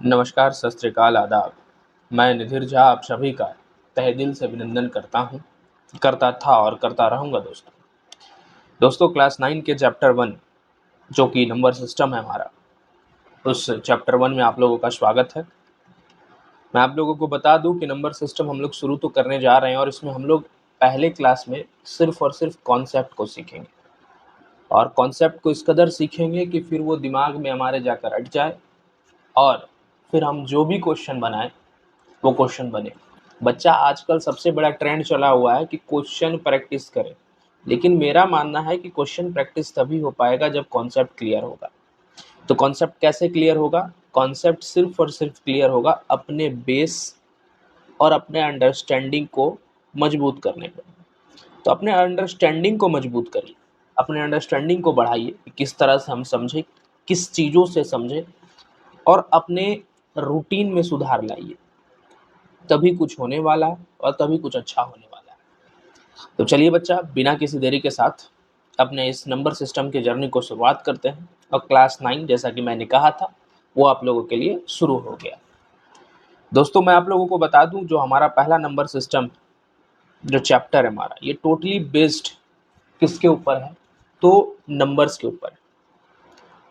नमस्कार, सत श्री अकाल, आदाब। मैं निधिर झा आप सभी का तहे दिल से अभिनंदन करता था और करता रहूँगा। दोस्तों क्लास 9 के चैप्टर 1 जो कि नंबर सिस्टम है हमारा, उस चैप्टर 1 में आप लोगों का स्वागत है। मैं आप लोगों को बता दूं कि नंबर सिस्टम हम लोग शुरू तो करने जा रहे हैं और इसमें हम लोग पहले क्लास में सिर्फ और सिर्फ कॉन्सेप्ट को सीखेंगे और कॉन्सेप्ट को इस कदर सीखेंगे कि फिर वो दिमाग में हमारे जाकर अट जाए और फिर हम जो भी क्वेश्चन बनाएं वो क्वेश्चन बने। बच्चा आजकल सबसे बड़ा ट्रेंड चला हुआ है कि क्वेश्चन प्रैक्टिस करें, लेकिन मेरा मानना है कि क्वेश्चन प्रैक्टिस तभी हो पाएगा जब कॉन्सेप्ट क्लियर होगा। तो कॉन्सेप्ट कैसे क्लियर होगा? कॉन्सेप्ट सिर्फ और सिर्फ क्लियर होगा अपने बेस और अपने अंडरस्टैंडिंग को मजबूत करने पर। तो अपने अंडरस्टैंडिंग को मजबूत करिए, अपने अंडरस्टैंडिंग को बढ़ाइए, किस तरह से हम समझें, किस चीज़ों से समझें और अपने रूटीन में सुधार लाइए। तभी कुछ होने वाला है और तभी कुछ अच्छा होने वाला है। तो चलिए बच्चा, बिना किसी देरी के साथ अपने इस नंबर सिस्टम के जर्नी को शुरुआत करते हैं और क्लास 9 जैसा कि मैंने कहा था वो आप लोगों के लिए शुरू हो गया। दोस्तों मैं आप लोगों को बता दूं, जो हमारा पहला नंबर सिस्टम जो चैप्टर है हमारा, ये टोटली बेस्ड किसके ऊपर है? तो नंबर्स के ऊपर है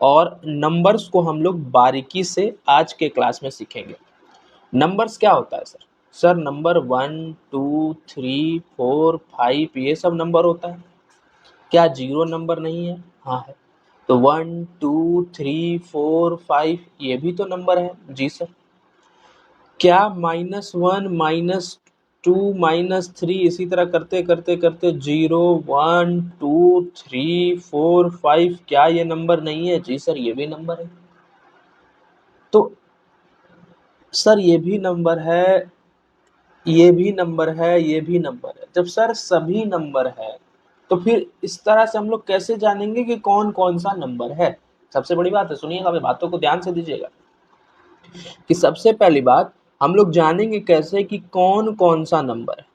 और नंबर्स को हम लोग बारीकी से आज के क्लास में सीखेंगे। नंबर्स क्या होता है सर? सर नंबर 1 2 3 4 5 ये सब नंबर होता है। क्या जीरो नंबर नहीं है? हाँ है। तो 1 2 3 4 5 ये भी तो नंबर है। जी सर। क्या -1 -2 -3 इसी तरह करते करते करते 0 1 2 3 4 5 क्या ये नंबर नहीं है? जी सर ये भी नंबर है। तो सर ये भी नंबर है, ये भी नंबर है, ये भी नंबर है। जब सर सभी नंबर है तो फिर इस तरह से हम लोग कैसे जानेंगे कि कौन कौन सा नंबर है? सबसे बड़ी बात है, सुनिएगा, मेरी बातों को ध्यान से दीजिएगा, कि सबसे पहली बात हम लोग जानेंगे कैसे कि कौन कौन सा नंबर है।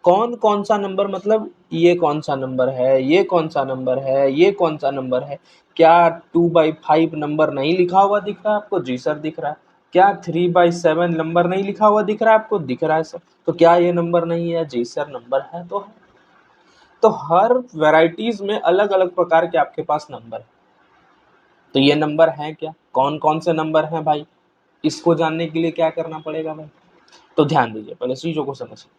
कौन कौन सा नंबर मतलब ये कौन सा नंबर है, ये कौन सा नंबर है, ये कौन सा नंबर है। क्या 2/5 नंबर नहीं लिखा हुआ दिख रहा है आपको? जी सर दिख रहा है। क्या 3/7 नंबर नहीं लिखा हुआ दिख रहा है आपको? दिख रहा है सर। तो क्या ये नंबर नहीं है? जी सर नंबर है तो है। तो हर वैरायटीज में अलग अलग प्रकार के आपके पास नंबर है। तो ये नंबर है क्या? कौन कौन से नंबर हैं भाई? इसको जानने के लिए क्या करना पड़ेगा भाई? तो ध्यान दीजिए, पहले चीजों को समझिए।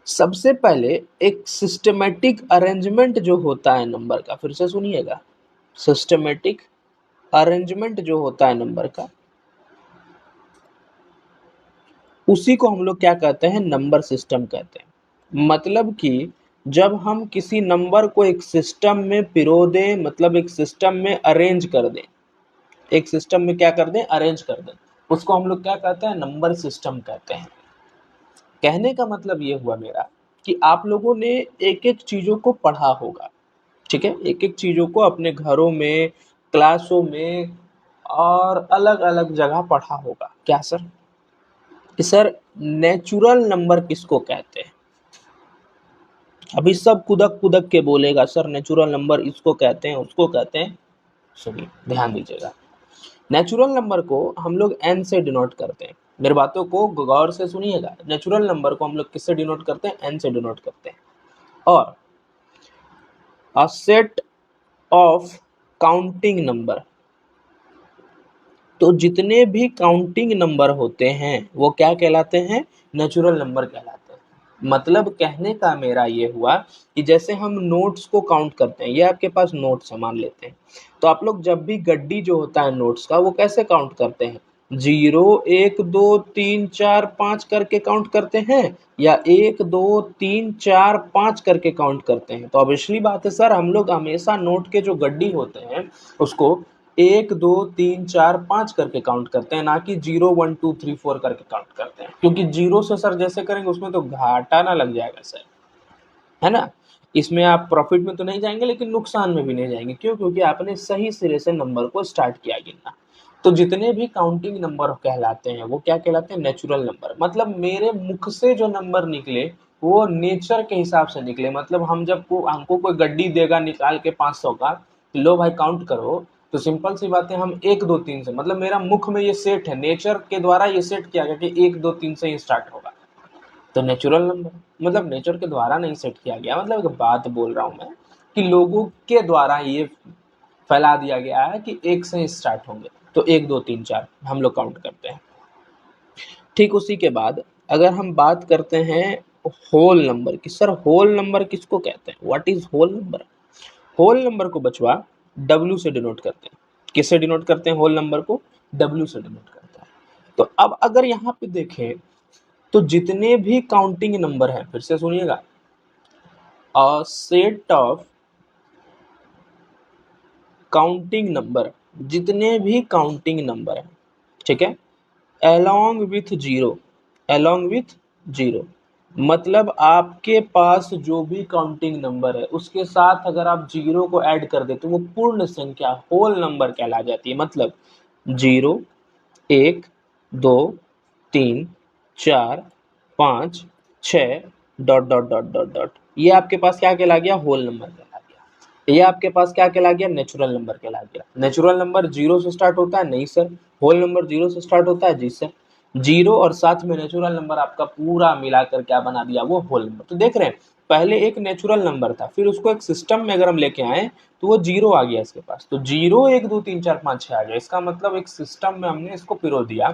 सबसे पहले एक सिस्टमेटिक अरेंजमेंट जो होता है नंबर का, फिर से सुनिएगा, सिस्टमेटिक अरेंजमेंट जो होता है नंबर का, उसी को हम लोग क्या कहते हैं? नंबर सिस्टम कहते हैं। मतलब कि जब हम किसी नंबर को एक सिस्टम में पिरो दें, मतलब एक सिस्टम में अरेंज कर दें, एक सिस्टम में क्या कर दें? अरेंज कर दें, उसको हम लोग क्या कहते हैं? नंबर सिस्टम कहते हैं। कहने का मतलब ये हुआ मेरा कि आप लोगों ने एक एक चीजों को पढ़ा होगा, ठीक है, एक एक चीजों को अपने घरों में, क्लासों में और अलग अलग जगह पढ़ा होगा। क्या सर? कि सर नेचुरल नंबर किसको कहते हैं? अभी सब कुदक कुदक के बोलेगा सर नेचुरल नंबर इसको कहते हैं, उसको कहते हैं। सुनिए, ध्यान दीजिएगा। नेचुरल नंबर को हम लोग n से डिनोट करते हैं। मेरी बातों को गौर से सुनिएगा। नेचुरल नंबर को हम लोग किससे डिनोट करते हैं? n से डिनोट करते हैं। और अ सेट ऑफ काउंटिंग नंबर, तो जितने भी काउंटिंग नंबर होते हैं वो क्या कहलाते हैं? नेचुरल नंबर कहलाते हैं। मतलब कहने का मेरा ये हुआ कि जैसे हम नोट्स को काउंट करते हैं, ये आपके पास नोट्स है मान लेते हैं, तो आप लोग जब भी गड्डी जो होता है नोट्स का वो कैसे काउंट करते हैं? 0 1 2 3 4 5 करके काउंट करते हैं या 1 2 3 4 5 करके काउंट करते हैं? तो ऑब्वियसली बात है सर, हम लोग हमेशा नोट के जो गड्डी होते हैं उसको 1 2 3 4 5 करके काउंट करते हैं, ना कि 0 1 2 3 4 करके काउंट करते हैं। क्योंकि 0 से सर जैसे करेंगे उसमें तो घाटा ना लग जाएगा सर, है ना? इसमें आप प्रॉफिट में तो नहीं जाएंगे लेकिन नुकसान में भी नहीं जाएंगे। क्यों? क्योंकि आपने सही सिरे से नंबर को स्टार्ट किया गिनना। तो जितने भी काउंटिंग नंबर कहलाते हैं वो क्या कहलाते हैं? Natural number. मतलब मेरे मुख से जो नंबर निकले वो नेचर के हिसाब से निकले। मतलब हम जब को हमको कोई गड्डी देगा निकाल के 500 का, लो भाई काउंट करो, तो सिंपल सी बात है, हम 1 2 3 से, मतलब मेरा मुख में ये सेट है, नेचर के द्वारा ये सेट किया गया कि 1 2 3 से ही स्टार्ट होगा, तो नेचुरल नंबर, मतलब नेचर के द्वारा नहीं सेट किया गया, मतलब एक बात बोल रहा हूं मैं कि लोगों के द्वारा ये फैला दिया गया है कि 1 से ही स्टार्ट होंगे, तो 1 2 3 4 हम लोग काउंट करते हैं। ठीक उसी के बाद अगर हम बात करते हैं होल नंबर की, सर होल नंबर किसको कहते हैं, what is whole number? Whole number को बचवा W से डिनोट करते हैं। किससे डिनोट करते हैं होल नंबर को? W से डिनोट करते हैं। तो अब अगर यहाँ पे देखें तो जितने भी काउंटिंग नंबर हैं, फिर से सुनिएगा, अ सेट ऑफ काउंटिंग नंबर, जितने भी काउंटिंग नंबर हैं, ठीक है, along with zero, along with zero, मतलब आपके पास जो भी काउंटिंग नंबर है उसके साथ अगर आप जीरो को ऐड कर दे तो वो पूर्ण संख्या होल नंबर कहला जाती है। मतलब 0 1 2 3 4 5 6 dot dot dot dot dot, ये आपके पास क्या कहला गया? होल नंबर कहला गया। ये आपके पास क्या कहला गया? नेचुरल नंबर कहला गया। नेचुरल नंबर 0 से स्टार्ट होता है? नहीं सर। होल नंबर 0 से स्टार्ट होता है? जी सर। 0 और साथ में नेचुरल नंबर आपका पूरा मिलाकर क्या बना दिया? वो होल नंबर। तो देख रहे हैं, पहले एक नेचुरल नंबर था, फिर उसको एक सिस्टम में अगर हम लेके आए तो वो 0 आ गया इसके पास, तो 0 1 2 3 4 5 6 आ गया। इसका मतलब एक सिस्टम में हमने इसको पिरो दिया।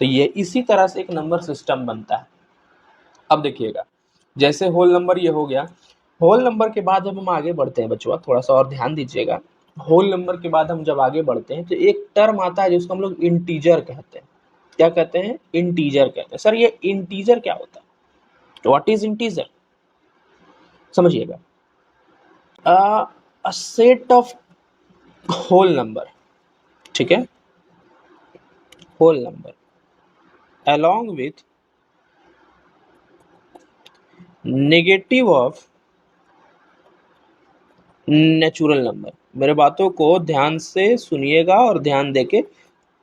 तो ये इसी तरह से एक नंबर सिस्टम बनता है। अब देखिएगा, जैसे होल नंबर ये हो गया, होल नंबर के बाद जब हम आगे बढ़ते हैं बच्चों, थोड़ा सा और ध्यान दीजिएगा, होल नंबर के बाद हम जब आगे बढ़ते हैं तो एक टर्म आता है जिसको हम लोग इंटीजर कहते हैं। क्या कहते हैं? इंटीजर कहते हैं। सर ये इंटीजर क्या होता है? What is integer? समझिएगा, a set of whole number, ठीक है, whole number along with negative of natural number. मेरे बातों को ध्यान से सुनिएगा और ध्यान देके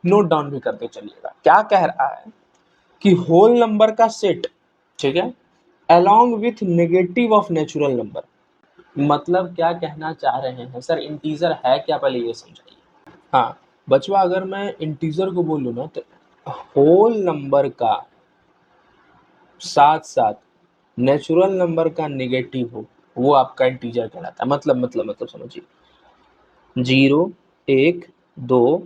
नोट डाउन भी करते चलिएगा। क्या कह रहा है कि होल नंबर का सेट, ठीक है, along with negative of natural number. मतलब क्या कहना चाह रहे हैं सर? इंटीजर है क्या, पहले ये समझाइए। हाँ बचवा, अगर मैं इंटीजर को बोलूँ ना तो होल नंबर का साथ साथ नेचुरल नंबर का नेगेटिव हो, वो आपका इंटीजर कहलाता है। मतलब समझिए, 0 1 2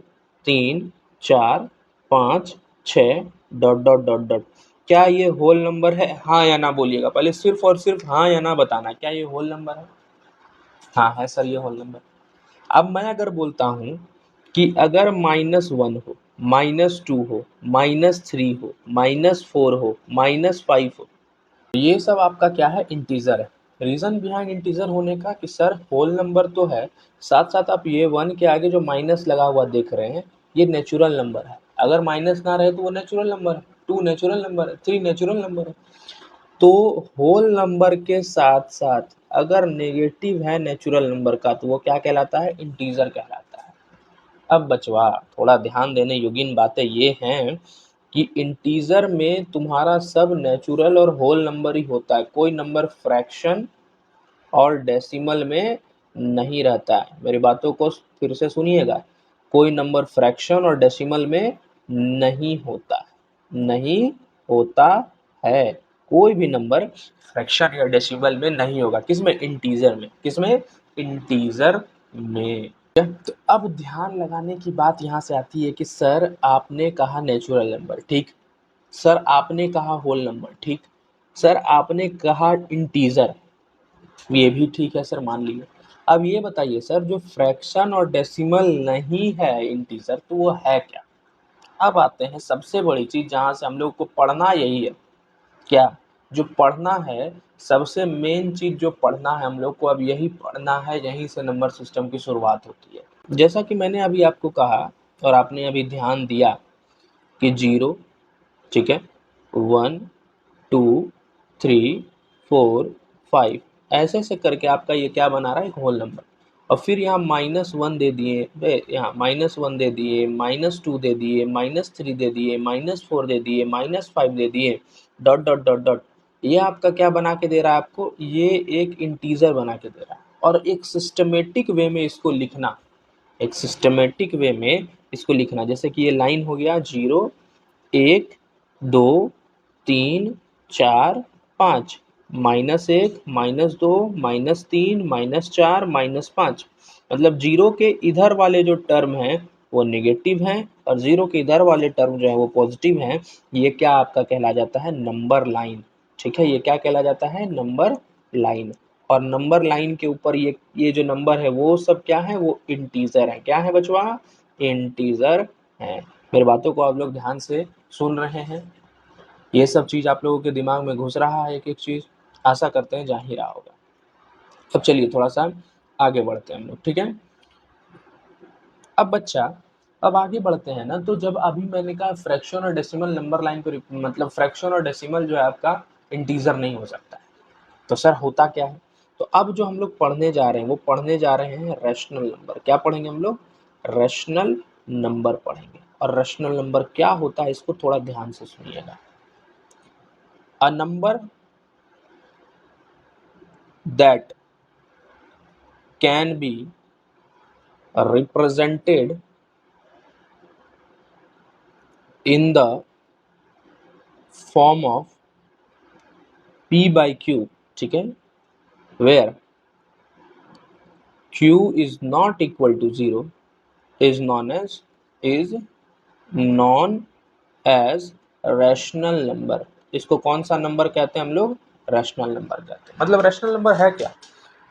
3 4 5 6 डॉट डॉट डॉट डॉट, क्या ये होल नंबर है? हाँ या ना बोलिएगा, पहले सिर्फ और सिर्फ हाँ या ना बताना, क्या ये होल नंबर है? हाँ है सर, ये होल नंबर। अब मैं अगर बोलता हूँ कि अगर -1 हो, -2 हो, -3 हो, -4 हो, -5 हो, ये सब आपका क्या है? इंटीजर है। रीजन बिहाइंड इंटीजर होने का कि सर होल नंबर तो है, साथ साथ आप ये 1 के आगे जो माइनस लगा हुआ देख रहे हैं, ये नेचुरल नंबर है। अगर माइनस ना रहे तो वो नेचुरल नंबर है, 2 नेचुरल नंबर है, 3 नेचुरल नंबर है। तो होल नंबर के साथ साथ अगर नेगेटिव है नेचुरल नंबर का तो वो क्या कहलाता है? इंटीजर कहलाता है। अब बचवा, थोड़ा ध्यान देने योग्य बातें ये हैं कि इंटीजर में तुम्हारा सब नेचुरल और होल नंबर ही होता है, कोई नंबर फ्रैक्शन और डेसिमल में नहीं रहता है। मेरी बातों को फिर से सुनिएगा, कोई नंबर फ्रैक्शन और डेसिमल में नहीं होता, नहीं होता है। कोई भी नंबर फ्रैक्शन या डेसिमल में नहीं होगा। किसमें? इंटीजर में। किसमें? इंटीजर में। तो अब ध्यान लगाने की बात यहाँ से आती है कि सर आपने कहा नेचुरल नंबर, ठीक, सर आपने कहा होल नंबर, ठीक, सर आपने कहा इंटीजर, ये भी ठीक है सर, मान लीजिए। अब ये बताइए सर, जो फ्रैक्शन और डेसिमल नहीं है इंटीजर, तो वो है क्या? अब आते हैं सबसे बड़ी चीज जहाँ से हम लोग को पढ़ना यही है। क्या? जो पढ़ना है, सबसे मेन चीज जो पढ़ना है हम लोग को, अब यही पढ़ना है, यहीं से नंबर सिस्टम की शुरुआत होती है। जैसा कि मैंने अभी आपको कहा और आपने अभी ध्यान दिया कि 0, ठीक है, 1 2 3 4 5, ऐसे ऐसे करके आपका ये क्या बना रहा है? एक होल नंबर। और फिर यहाँ -1 दे दिए, यहाँ -1 दे दिए, -2 दे दिए, -3 दे दिए, -4 दे दिए, -5 दे दिए, डॉट डॉट डॉट डॉट। ये आपका क्या बना के दे रहा है आपको? ये एक इंटीजर बना के दे रहा है। और एक सिस्टमेटिक वे में इसको लिखना, एक सिस्टमेटिक वे में इसको लिखना। जैसे कि ये लाइन हो गया 0 1 2 3 4 5, -1 -2 -3 -4 -5, मतलब 0 के इधर वाले जो टर्म हैं वो नेगेटिव हैं और 0 के इधर वाले टर्म जो है वो पॉजिटिव हैं। ये क्या आपका कहला जाता है? Number line. ठीक है, ये क्या कहला जाता है? Number line. और नंबर लाइन के ऊपर ये जो नंबर है वो सब क्या है? वो इंटीजर है। क्या है बचवा? इंटीजर है। मेरी बातों को आप लोग ध्यान से सुन रहे हैं? ये सब चीज आप लोगों के दिमाग में घुस रहा है? एक एक चीज आशा करते हैं जा ही रहा होगा। अब चलिए थोड़ा सा आगे बढ़ते हैं हम लोग, ठीक है। अब बच्चा, अब आगे बढ़ते हैं ना, तो जब अभी मैंने कहा फ्रैक्शन और डेसिमल नंबर लाइन पर, मतलब फ्रैक्शन और डेसिमल जो है आपका इंटीजर नहीं हो सकता है, तो सर होता क्या है? तो अब जो हम लोग पढ़ने जा रहे हैं वो पढ़ने जा रहे हैं रैशनल नंबर। क्या पढ़ेंगे हम लोग? रैशनल नंबर पढ़ेंगे। और रैशनल नंबर क्या होता है इसको थोड़ा ध्यान से सुनिएगा। A number that can be represented in the form of p by q, ठीक है, where q is not equal to 0 is known as rational number. इसको कौन सा नंबर कहते हैं हम लोग? रैशनल नंबर कहते हैं। मतलब रैशनल नंबर है क्या?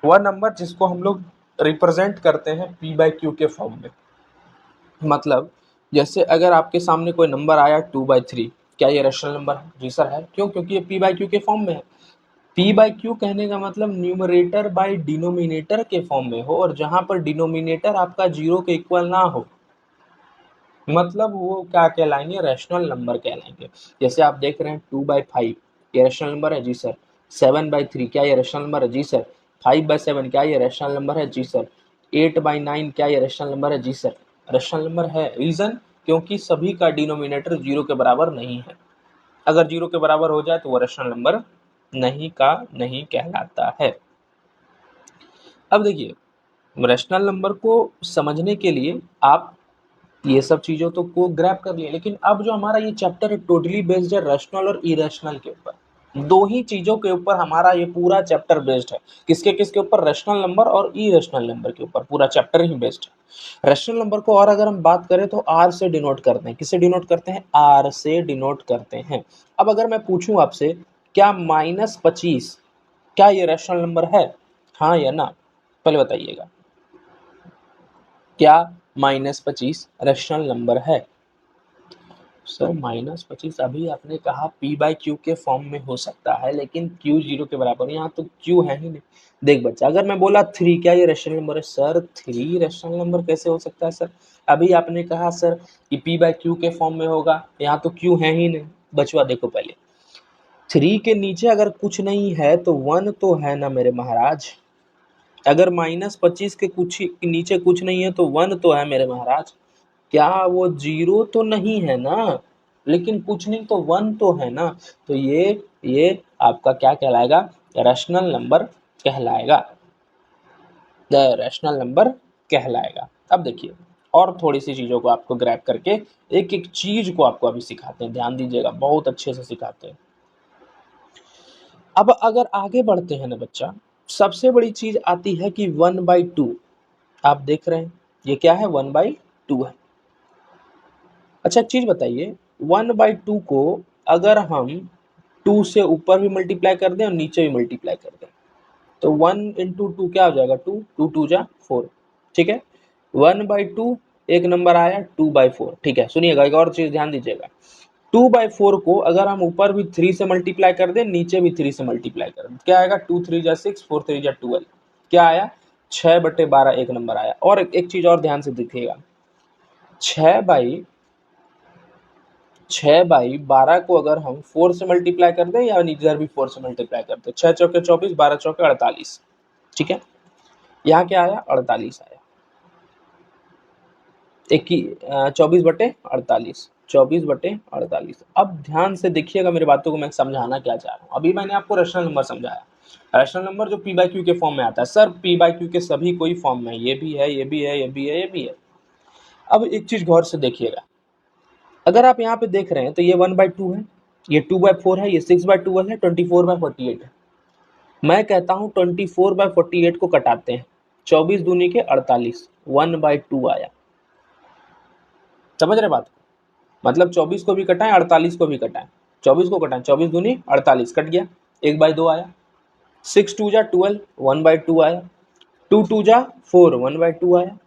वह नंबर जिसको हम लोग रिप्रेजेंट करते हैं p by q के फॉर्म में। मतलब जैसे अगर आपके सामने कोई नंबर आया 2/3, क्या ये रैशनल नंबर है? जी सर है। क्यों? क्योंकि ये p by q के फॉर्म में है। p by q कहने का मतलब न्यूमरेटर बाय डिनोमिनेटर के फॉर्म में हो, और जहां पर डिनोमिनेटर आपका 0 के इक्वल ना हो, मतलब वो क्या कहलाएंगे? रैशनल नंबर कहलाएंगे। जैसे आप देख रहे हैं 2/5, ये रैशनल नंबर है? जी सर। 7/3, क्या ये रैशनल नंबर है? जी सर। 5/7, क्या ये रैशनल नंबर है? जी सर। 8/9, क्या ये रैशनल नंबर है? जी सर। रैशनल नंबर है। रीजन? क्योंकि सभी का डिनोमिनेटर 0 के बराबर नहीं है। अगर 0 के बराबर हो जाए तो वो रैशनल नंबर नहीं कहलाता है। अब देखिए, रैशनल नंबर को समझने के लिए आप ये सब चीजों तो को ग्रैब कर लिए, लेकिन अब जो हमारा ये चैप्टर है टोटली बेस्ड है रैशनल और इरेशनल के ऊपर। दो ही चीजों के ऊपर हमारा ये पूरा चैप्टर बेस्ड है। किसके किसके ऊपर? रैशनल नंबर और इरेशनल नंबर के ऊपर पूरा चैप्टर ही बेस्ड है। रैशनल नंबर को और अगर हम बात करें तो आर से डिनोट करते हैं। किससे डिनोट करते हैं? आर से डिनोट करते हैं। अब अगर मैं पूछूं आपसे, क्या -25 क्या ये रैशनल नंबर है? हाँ या ना? पहले बताइएगा, क्या -25 रैशनल नंबर है? सर -25 अभी आपने कहा p by q के फॉर्म में हो सकता है, लेकिन q 0 के बराबर, यहाँ तो q है ही नहीं। देख बच्चा, अगर मैं बोला 3, क्या ये रैशनल नंबर है? सर 3 रैशनल नंबर कैसे हो सकता है सर? अभी आपने कहा सर कि p by q के फॉर्म में होगा, यहाँ तो q है ही नहीं। बचवा देखो, पहले 3 के नीचे अगर कुछ नहीं है तो 1 तो है ना मेरे महाराज। अगर -25 के कुछ नीचे कुछ नहीं है तो 1 तो है मेरे महाराज। क्या वो 0 तो नहीं है ना? लेकिन कुछ नहीं तो 1 तो है ना। तो ये आपका क्या कहलाएगा? रैशनल नंबर कहलाएगा। रैशनल नंबर कहलाएगा। अब देखिए, और थोड़ी सी चीजों को आपको ग्रैब करके एक एक चीज को आपको अभी सिखाते हैं। ध्यान दीजिएगा, बहुत अच्छे से सिखाते हैं। अब अगर आगे बढ़ते हैं ना बच्चा, सबसे बड़ी चीज आती है कि 1/2। आप देख रहे हैं ये क्या है? 1/2 है। अच्छा एक चीज बताइए, 1/2 को अगर हम 2 से ऊपर भी मल्टीप्लाई कर दें और नीचे भी मल्टीप्लाई कर दें तो 1 इंटू 2 क्या हो जाएगा? 2, 2 2 जा 4। ठीक है, 1/2 एक नंबर आया 2/4। ठीक है, सुनिएगा एक और चीज ध्यान दीजिएगा, 2/4 को अगर हम ऊपर भी 3 से मल्टीप्लाई कर दें, नीचे भी 3 से मल्टीप्लाई कर दें, क्या आएगा? 2 3 जा 6, 4 3 जा 12। क्या आया? 6/12 एक नंबर आया। और एक चीज और ध्यान से देखिएगा, 6/12 को अगर हम 4 से मल्टीप्लाई कर दें या इधर भी 4 से मल्टीप्लाई कर दें, 6 चौके 24, 12 चौके 48। ठीक है, यहाँ क्या आया? 48 आया। 24/48, 24/48। अब ध्यान से देखिएगा मेरी बातों को, मैं समझाना क्या चाह रहा हूँ। अभी मैंने आपको रैशनल नंबर समझाया, रैशनल नंबर जो p by q के फॉर्म में आता है। सर p by q के सभी कोई फॉर्म में, ये भी है, ये भी है, ये भी है, ये भी है। अब एक चीज गौर से देखिएगा, अगर आप यहाँ पे देख रहे हैं तो ये 1/2 है, ये 2/4 है, ये 6/12 है, 24/48 है। मैं कहता हूँ 24/48 को कटाते हैं, 24 दूनी के 48, 1/2 आया। समझ रहे बात को? मतलब 24 को भी कटाएं, 48 को भी कटाएं, 24 को कटाएं, 24 दूनी 48 कट गया, 1/2 आया। 6 2 जा 12, 1/2 आया। 2 2 जा 4, 1/2 आया।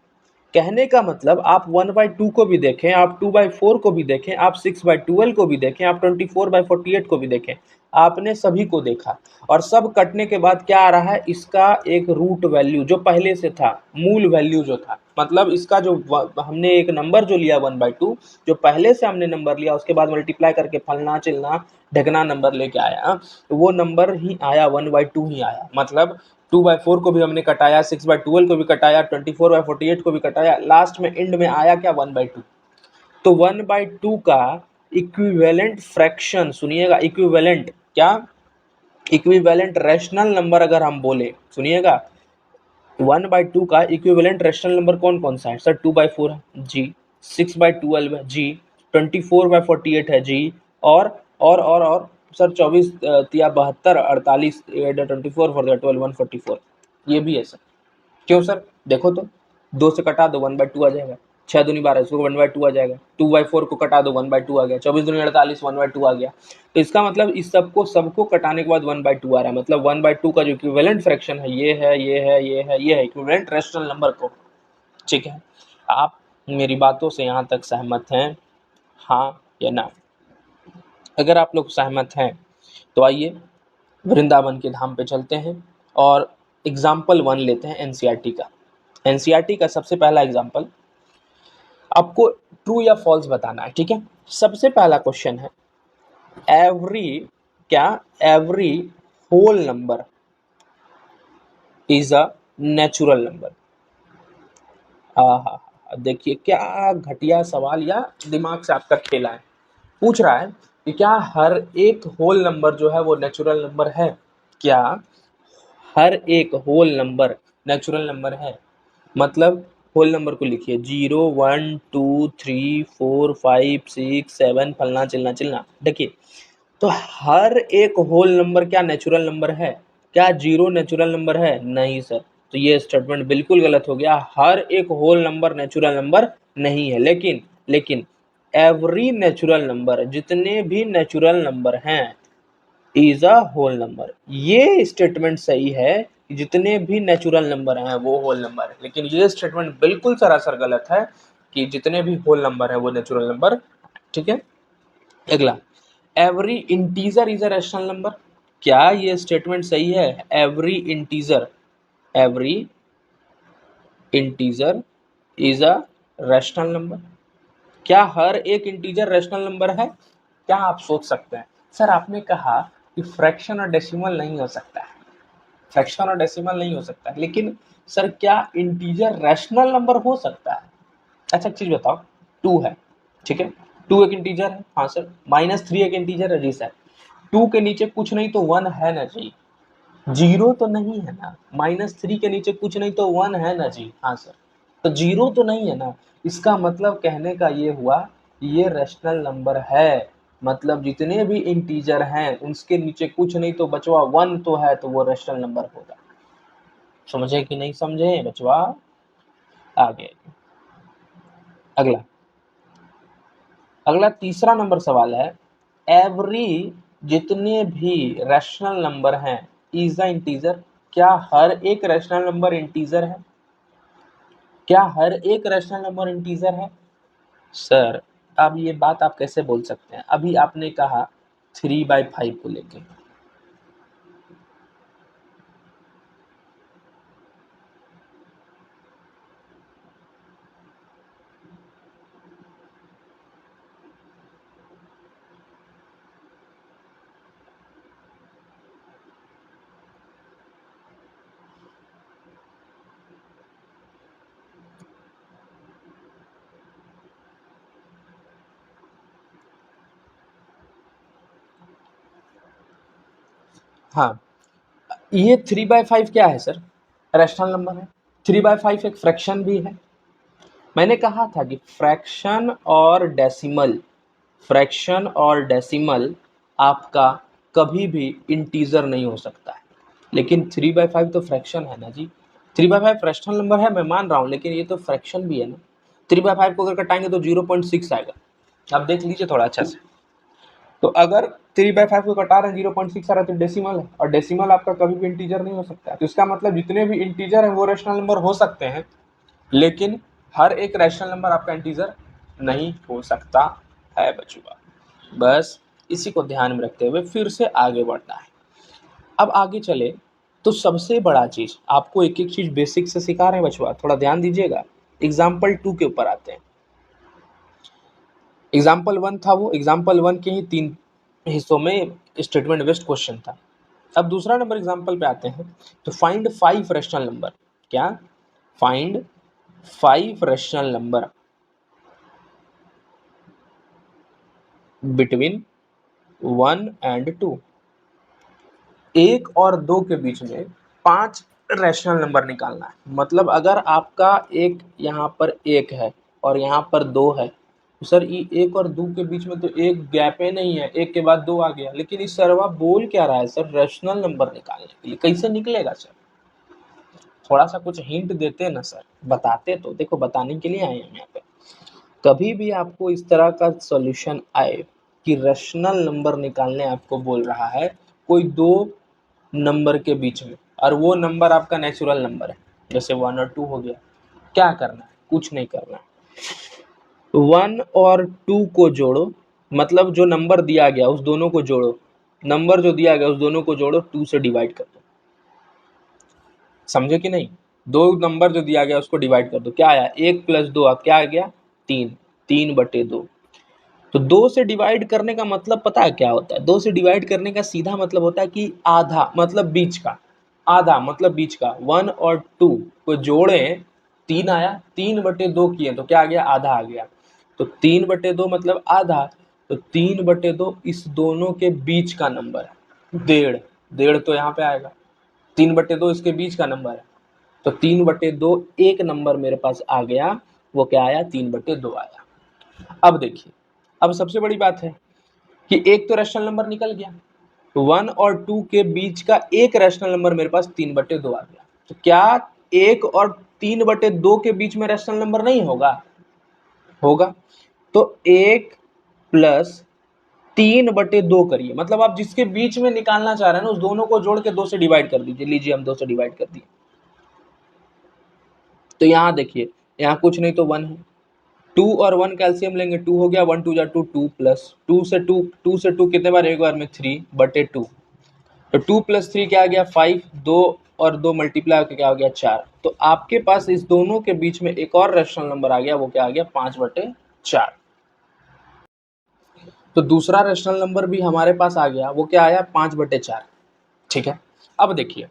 कहने का मतलब आप 1/2 को भी देखें, आप 2/4 को भी देखें, आप 6/12 को भी देखें, आप 24/48 को भी देखें, आपने सभी को देखा और सब कटने के बाद क्या आ रहा है, इसका एक रूट वैल्यू जो पहले से था, मूल वैल्यू जो था, मतलब इसका जो हमने एक नंबर जो लिया 1/2, जो पहले से हमने नंबर लिया उसके बाद मल्टीप्लाई करके फलना चिलना ढकना नंबर लेके आया, वो नंबर ही आया 1/2 ही आया। मतलब 2/4 को भी हमने कटाया, 6/12 को भी कटाया, 24/48 को भी कटाया, लास्ट में एंड में आया क्या, 1/2। तो 1/2 का इक्विवेलेंट फ्रैक्शन, सुनिएगा, इक्विवेलेंट क्या, इक्विवेलेंट रैशनल नंबर अगर हम बोले, सुनिएगा, 1/2 का इक्विवेलेंट रैशनल नंबर कौन कौन सा है सर? 2/4 है जी, 6/12 है जी, 24/48 है जी, और सर 24 तिया 72, 48, 24 फॉर द 12, 144 ये भी है सर। क्यों सर? देखो तो 2 से कटा दो 1/2 आ जाएगा, 6 दूनी 12 इसको 1/2 आ जाएगा, 2/4 को कटा दो 1/2 आ गया, 24 दूनी 48 1/2 आ गया। तो इसका मतलब इस सबको कटाने के बाद 1/2 आ रहा है, मतलब 1/2 का जो इक्विवेलेंट फ्रैक्शन है ये है, ये है, ये है, ये है इक्विवेलेंट रैशनल नंबर को। ठीक है, आप मेरी बातों से यहाँ तक सहमत हैं, हाँ या ना? अगर आप लोग सहमत हैं तो आइए वृंदावन के धाम पे चलते हैं और एग्जाम्पल 1 लेते हैं एनसीईआरटी का। एनसीईआरटी का सबसे पहला एग्जाम्पल, आपको ट्रू या फॉल्स बताना है। ठीक है, सबसे पहला क्वेश्चन है, एवरी क्या, every whole number is a natural number. देखिए क्या घटिया सवाल या दिमाग से आपका खेला है। पूछ रहा है कि क्या हर एक होल नंबर जो है वो नेचुरल नंबर है? क्या हर एक होल नंबर नेचुरल नंबर है? मतलब होल नंबर को लिखिए 0 1 2 3 4 5 6 7 फलना चिलना चिलना। देखिए, तो हर एक होल नंबर क्या नेचुरल नंबर है? क्या 0 नेचुरल नंबर है? नहीं सर, तो ये स्टेटमेंट बिल्कुल गलत हो गया। हर एक होल नंबर नेचुरल नंबर नहीं है, लेकिन एवरी नेचुरल नंबर, जितने भी नेचुरल नंबर हैं, इज अ होल नंबर। ये स्टेटमेंट सही है कि जितने भी नेचुरल नंबर हैं वो होल नंबर है, लेकिन ये स्टेटमेंट बिल्कुल सरासर गलत है कि जितने भी होल नंबर हैं वो नेचुरल नंबर। ठीक है, अगला, every integer is a rational number. क्या ये स्टेटमेंट सही है? Every integer is a rational number. क्या हर एक इंटीजर रैशनल नंबर है? क्या आप सोच सकते हैं सर, आपने कहा कि फ्रैक्शन और डेसिमल नहीं हो सकता है, फ्रैक्शन और डेसिमल नहीं हो सकता है, लेकिन सर क्या इंटीजर रैशनल नंबर हो सकता है? अच्छा एक चीज बताओ, 2 है, ठीक है, 2 एक इंटीजर है, हाँ सर। -3 एक इंटीजर है, जी सर। 2 के नीचे कुछ नहीं तो 1 है ना जी, 0 तो नहीं है ना। -3 के नीचे कुछ नहीं तो 1 है ना जी, हाँ सर। तो 0 तो नहीं है ना, इसका मतलब कहने का ये हुआ ये रैशनल नंबर है। मतलब जितने भी इंटीजर हैं उसके नीचे कुछ नहीं तो बचवा 1 तो है, तो वो रैशनल नंबर होगा। समझे कि नहीं समझे बचवा? आगे अगला, तीसरा नंबर सवाल है, एवरी, जितने भी रैशनल नंबर हैं, इज अ इंटीजर। क्या हर एक रैशनल नंबर इंटीजर है? क्या हर एक रैशनल नंबर इंटीजर है? सर अब ये बात आप कैसे बोल सकते हैं? अभी आपने कहा 3/5 को लेके, हाँ, ये 3/5 क्या है सर? रैशनल नंबर है। 3/5 एक फ्रैक्शन भी है, मैंने कहा था कि फ्रैक्शन और डेसिमल आपका कभी भी इंटीजर नहीं हो सकता है। लेकिन 3/5 तो फ्रैक्शन है ना जी। 3/5 फ्रैक्शनल नंबर है, मैं मान रहा हूँ, लेकिन ये तो फ्रैक्शन भी है ना। 3/5 को अगर कटाएंगे तो 0.6 आएगा। आप देख लीजिए थोड़ा अच्छा से। तो अगर 3/5 को कटा रहे हैं 0.6 आ रहा है तो डेसिमल है, और डेसिमल आपका कभी भी इंटीजर नहीं हो सकता है। तो इसका मतलब जितने भी इंटीजर हैं वो रैशनल नंबर हो सकते हैं, लेकिन हर एक रैशनल नंबर आपका इंटीजर नहीं हो सकता है बचुआ। बस इसी को ध्यान में रखते हुए फिर से आगे बढ़ना है। अब आगे चले तो सबसे बड़ा चीज आपको एक एक चीज बेसिक से सिखा रहे हैं बचुआ, थोड़ा ध्यान दीजिएगा। एग्जाम्पल 2 के ऊपर आते हैं। एग्जाम्पल 1 था, वो एग्जाम्पल 1 के ही 3 हिस्सों में स्टेटमेंट बेस्ड क्वेश्चन था। अब दूसरा नंबर एग्जाम्पल पे आते हैं। तो फाइंड 5 रैशनल नंबर, क्या find 5 rational number between 1 and 2। 1 और 2 के बीच में 5 रैशनल नंबर निकालना है। मतलब अगर आपका एक यहाँ पर 1 है और यहाँ पर 2 है, तो सर ये 1 और 2 के बीच में तो एक गैप ही नहीं है, 1 के बाद 2 आ गया। लेकिन इस सरवा बोल क्या रहा है सर, रैशनल नंबर निकालने के लिए। कैसे निकलेगा सर? थोड़ा सा कुछ हिंट देते ना सर, बताते तो। देखो बताने के लिए आए हैं यहाँ पे। कभी भी आपको इस तरह का सॉल्यूशन आए कि रैशनल नंबर निकालने आपको बोल रहा है कोई दो नंबर के बीच में, और वो नंबर आपका नेचुरल नंबर है, जैसे 1 और 2 हो गया, क्या करना है? कुछ नहीं करना है। 1 और 2 को जोड़ो, मतलब जो नंबर दिया गया उस दोनों को जोड़ो, नंबर जो दिया गया उस दोनों को जोड़ो, 2 से डिवाइड कर दो। समझे कि नहीं? दो नंबर जो दिया गया उसको डिवाइड कर दो, क्या आया? 1 + 2 अब क्या आ गया? 3। 3/2। तो 2 से डिवाइड करने का मतलब पता है क्या होता है? 2 से डिवाइड करने का सीधा मतलब होता है कि आधा मतलब बीच का, आधा मतलब बीच का। 1 और 2 को जोड़े 3 आया, 3/2 किए तो क्या आ गया? आधा आ गया। तो 3/2 मतलब आधा, तो 3/2 इस दोनों के बीच का नंबर है। 1.5, 1.5 तो यहाँ पे आएगा, 3/2 इसके बीच का नंबर है। तो 3/2 एक नंबर मेरे पास आ गया, वो क्या आया? 3/2 आया। अब देखिए, अब सबसे बड़ी बात है कि एक तो रैशनल नंबर निकल गया, तो 1 और 2 के बीच का एक रैशनल नंबर मेरे पास 3/2 आ गया। तो क्या 1 और 3/2 के बीच में रैशनल नंबर नहीं होगा? होगा। तो 1 + 3/2 करिए, मतलब आप जिसके बीच में निकालना चाह रहे हैं ना उस दोनों को जोड़ के 2 से डिवाइड कर दीजिए। लीजिए हम 2 से डिवाइड कर दिए, तो यहाँ देखिए, यहाँ कुछ नहीं तो 1 है। 2 और 1 कैल्सियम लेंगे, 2 हो गया, 1 2 जा 2, 2 प्लस 2 से 2 कितने बार? एक बार में 3/2। तो 2 + 3 क्या आ गया? 5। 2 और 2 मल्टीप्लाई होकर क्या हो गया? 4। तो आपके पास इस दोनों के बीच में एक और रैशनल नंबर आ गया, वो क्या आ गया? 5/4। तो दूसरा रैशनल नंबर भी हमारे पास आ गया, वो क्या आया? 5/4। ठीक है। अब देखिए,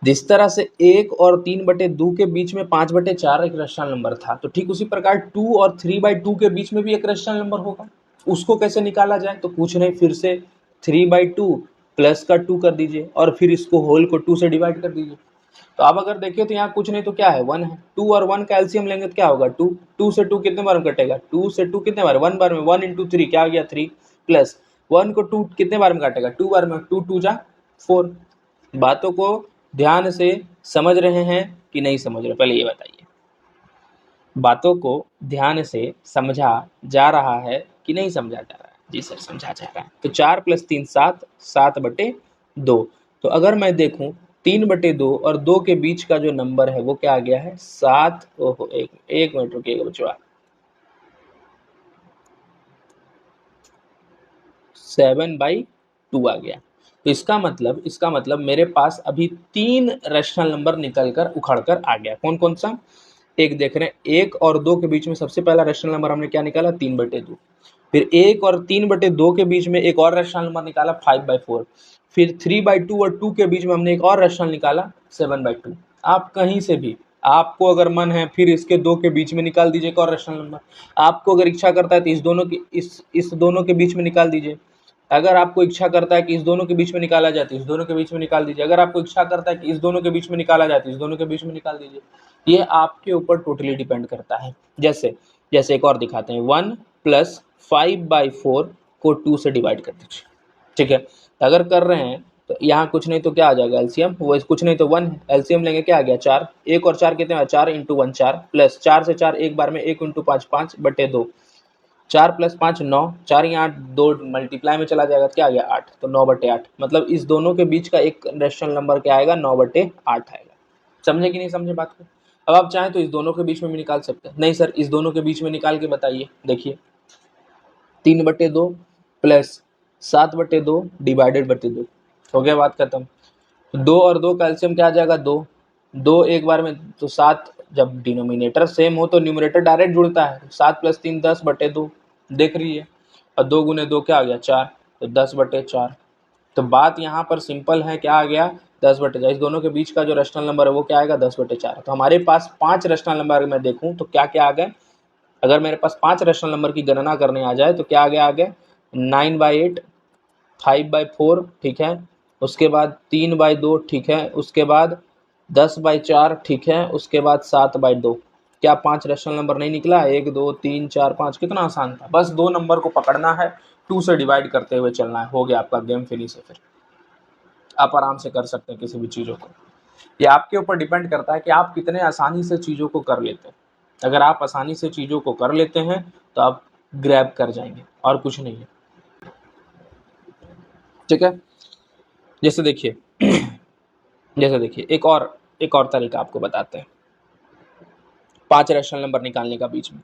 जिस तरह से 1 और 3/2 के बीच में 5/4 एक रैशनल नंबर था, तो ठीक उसी प्रकार 2 और 3/2 के बीच में भी एक रैशनल नंबर होगा। उसको कैसे निकाला जाए? तो कुछ नहीं, फिर से 3/2 प्लस का 2 कर दीजिए, और फिर इसको होल को 2 से डिवाइड कर दीजिए। तो अब अगर देखिए तो यहाँ कुछ नहीं तो क्या है? 1 है। 2 और 1 का एलसीएम लेंगे तो क्या होगा? 2। 2 से 2 कितने बार में कटेगा? 2 से 2 कितने बार? 1 बार में। 1 × 3 क्या आ गया? 3 प्लस 1 को 2 कितने बार में काटेगा? 2 बार में। 2 2 जा 4। बातों को ध्यान से समझ रहे हैं कि नहीं समझ रहे? पहले ये बताइए, बातों को ध्यान से समझा जा रहा है कि नहीं समझा जा रहा है? जी सर, समझा जा रहा है। तो 4 + 3 7, 7/2। तो अगर मैं देखूं 3/2 और 2 के बीच का जो नंबर है वो क्या आ गया है? 7। ओहो, एक मिनट रुकिएगा बच्चों, 7/2 आ गया। तो इसका मतलब मेरे पास अभी 3 रैशनल नंबर निकल कर उखड़ कर आ गया। कौन कौन सा? एक देख रहे हैं, 1 और 2 के बीच में सबसे पहला रैशनल नंबर हमने क्या निकाला? 3/2। फिर 1 और 3/2 के बीच में एक और रैशनल नंबर निकाला, 5/4। फिर 3/2 और 2 के बीच में हमने एक और रैशनल निकाला, 7/2। आप कहीं से भी, आपको अगर मन है फिर इसके 2 के बीच में निकाल दीजिए एक और रैशनल नंबर। आपको अगर इच्छा करता है तो इस दोनों के बीच में निकाल दीजिए। अगर आपको इच्छा करता है कि इस दोनों के बीच में निकाला जाए तो इस दोनों के बीच में निकाल दीजिए, अगर आपको इच्छा करता है कि इस दोनों के बीच में निकाला जाए तो इस दोनों के बीच में निकाल दीजिए। ये आपके ऊपर टोटली डिपेंड करता है। जैसे जैसे एक और दिखाते हैं, 1 + 5/4 को 2 से डिवाइड कर दीजिए। ठीक है, अगर कर रहे हैं तो यहाँ कुछ नहीं तो क्या आ जाएगा एलसीएम, वो कुछ नहीं तो 1 है, एलसीएम लेंगे क्या आ गया 4, 1 और 4 कितने, 4 × 1 4, प्लस 4 से 4 एक बार में 1 × 5 5/2, 4 + 5 9, 4 यहाँ 2 मल्टीप्लाई में चला जाएगा, क्या आ गया 8, तो 9/8। मतलब इस दोनों के बीच का एक रेशनल नंबर क्या आएगा, 9/8 आएगा। समझे कि नहीं समझे बात को? अब आप चाहें तो इस दोनों के बीच में भी निकाल सकते हैं। नहीं सर, इस दोनों के बीच में निकाल के बताइए। देखिए 3/2 प्लस 7/2 /2 हो गया, बात खत्म। 2 और 2 का एलसीएम क्या आ जाएगा, 2, 2 एक बार में तो 7, जब डिनोमिनेटर सेम हो तो न्यूमरेटर डायरेक्ट जुड़ता है, 7 + 3 10/2 देख रही है, और 2 × 2 क्या आ गया 4, तो 10/4। तो बात यहाँ पर सिंपल है, क्या आ गया 10/4। इस दोनों के बीच का जो रेशनल नंबर है वो क्या आएगा 10/4। तो हमारे पास 5 रेशनल नंबर अगर मैं देखूँ तो क्या क्या आ गए, अगर मेरे पास 5 रेशनल नंबर की गणना करने आ जाए तो क्या आ गया 9/8, 5/4, ठीक है, उसके बाद 3/2, ठीक है, उसके बाद 10/4, ठीक है, उसके बाद 7/2। क्या 5 रेशनल नंबर नहीं निकला, 1 2 3 4 5, कितना आसान था, बस 2 नंबर को पकड़ना है, 2 से डिवाइड करते हुए चलना है, हो गया आपका गेम फिनिश है। फिर आप आराम से कर सकते हैं किसी भी चीज़ों को। ये आपके ऊपर डिपेंड करता है कि आप कितने आसानी से चीज़ों को कर लेते हैं। अगर आप आसानी से चीज़ों को कर लेते हैं तो आप ग्रैब कर जाएंगे, और कुछ नहीं है। ठीक है, जैसे देखिए एक और तरीका आपको बताते हैं 5 रेशनल नंबर निकालने का बीच में।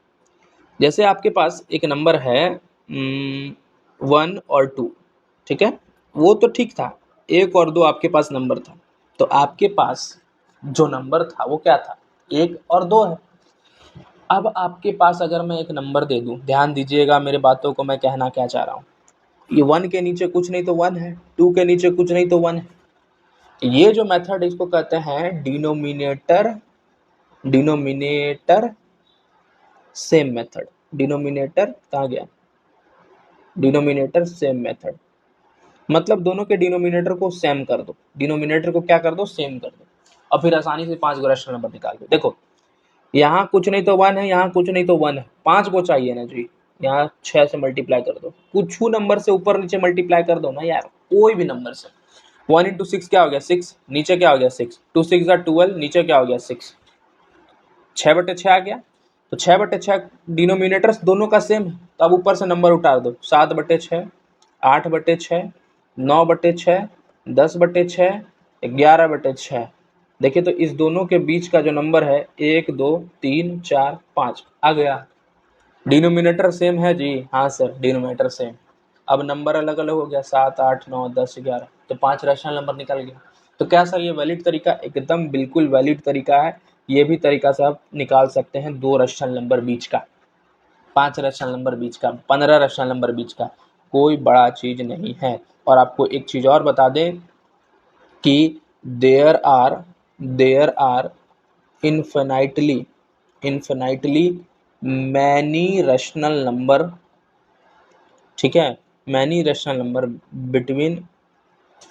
जैसे आपके पास एक नंबर है 1 और 2, ठीक है, वो तो ठीक था, 1 और 2 आपके पास नंबर था, तो आपके पास जो नंबर था वो क्या था, 1 और 2 है। अब आपके पास अगर मैं एक नंबर दे दूं, ध्यान दीजिएगा मेरे बातों को, मैं कहना क्या चाह रहा हूँ, ये 1 के नीचे कुछ नहीं तो 1 है, 2 के नीचे कुछ नहीं तो 1 है। ये जो मेथड इसको कहते हैं डिनोमिनेटर सेम मेथड। डिनोमिनेटर कहाँ गया, डिनोमिनेटर सेम मेथड, मतलब दोनों के डिनोमिनेटर को सेम कर दो, डिनोमिनेटर को क्या कर दो, सेम कर दो, और फिर आसानी से 5 रेशनल नंबर निकाल दो। देखो यहाँ कुछ नहीं तो 1 है, यहाँ कुछ नहीं तो 1 है, 5 को चाहिए ना जी, यहाँ 6 से मल्टीप्लाई कर दो, कुछ नंबर से ऊपर नीचे मल्टीप्लाई कर दो ना यार, कोई भी नंबर से। 1 × 6 क्या हो गया 6, नीचे क्या हो गया 6, 2 6 12, नीचे क्या हो गया 6, 6/6 आ गया, तो 6/6 डिनोमिनेटर्स दोनों का सेम है, तो अब ऊपर से नंबर उतार दो, 7/6, 8/6, 9/6, 10/6, 11/6। देखिए तो इस दोनों के बीच का जो नंबर है 1 2 3 4 5 आ गया। डिनोमिनेटर सेम है जी, हाँ सर डिनोमिनेटर सेम। अब नंबर अलग अलग हो गया, 7 8 9 10 11, तो 5 रैशनल नंबर निकल गया। तो क्या सर ये वैलिड तरीका, एकदम बिल्कुल वैलिड तरीका है। ये भी तरीका से आप निकाल सकते हैं 2 रैशनल नंबर बीच का, 5 रैशनल नंबर बीच का, 15 रैशनल नंबर बीच का, कोई बड़ा चीज नहीं है। और आपको एक चीज और बता दें कि there are infinitely many rational number, ठीक है, many rational number between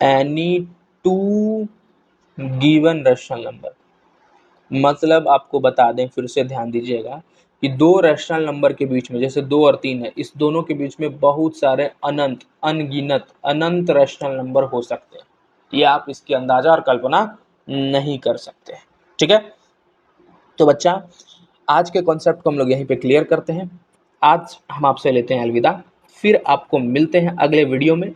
any 2 given rational number. मतलब आपको बता दें, फिर से ध्यान दीजिएगा कि 2 रैशनल नंबर के बीच में, जैसे 2 और 3 है, इस दोनों के बीच में बहुत सारे अनंत रैशनल नंबर हो सकते हैं। ये आप इसकी अंदाजा और कल्पना नहीं कर सकते। ठीक है, तो बच्चा आज के कॉन्सेप्ट को हम लोग यहीं पे क्लियर करते हैं। आज हम आपसे लेते हैं अलविदा, फिर आपको मिलते हैं अगले वीडियो में।